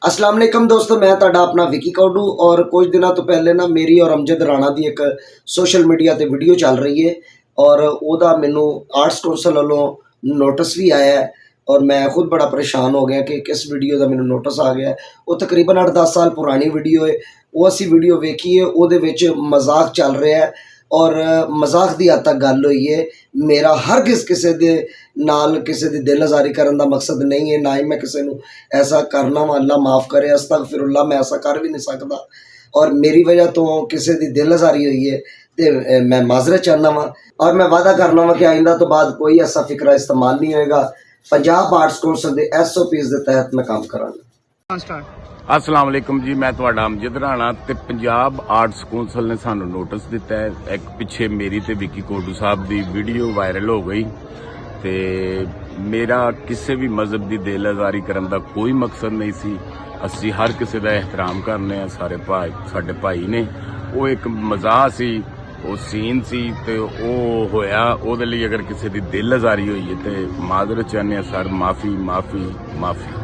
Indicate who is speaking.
Speaker 1: अस्सलाम वालेकुम दोस्तों, मैं तुहाडा अपना विकी कौडू। और कुछ दिनों तो पहले ना मेरी और अमजद राणा की एक सोशल मीडिया ते वीडियो चल रही है और उहदा मैनू आर्ट्स कौंसल वालों नोटिस भी आया है और मैं खुद बड़ा परेशान हो गया कि किस वीडियो का मैनू नोटिस आ गया है। वो तकरीबन 8-10 साल पुरानी वीडियो है। वो असी वीडियो वेखी है, उहदे विच मजाक चल रहा है और मजाक की हद तक गल हुई है। मेरा हरगिज़ किसी दे नाल किसी दी दिल आज़ारी करन दा मकसद नहीं है, ना ही मैं किसी नू ऐसा करना वा। अल्लाह माफ़ करे, अस्तगफिरुल्लाह, मैं ऐसा कर भी नहीं सकता। और मेरी वजह तो किसी दी दिल आज़ारी हुई है तो मैं माजरत चाहना वा और मैं वादा करना वा कि आइंदा तो बाद कोई ऐसा फिक्रा इस्तेमाल नहीं होएगा। पंजाब आर्ट्स कौंसल के SOPs के तहत मैं काम करांगा।
Speaker 2: अस्सलाम वालेकुम जी, मैं तुहाडा अमजद राणा ते पंजाब आर्ट्स कौंसल ने सानू नोटिस दिता है। एक पिछे मेरी ते विकी कोडू साहब दी वीडियो वायरल हो गई ते मेरा किसी भी मजहब की दिल आज़ारी करन दा कोई मकसद नहीं सी। असी हर किसी का एहतराम करने, सारे भाई साडे भाई ने। वो एक मजाक सी, वो सीन सी ते वो होया। ओहदे लई अगर किसी की दिल आज़ारी हुई है तो माजरत चाहने सर, माफ़ी माफ़ी माफ़ी।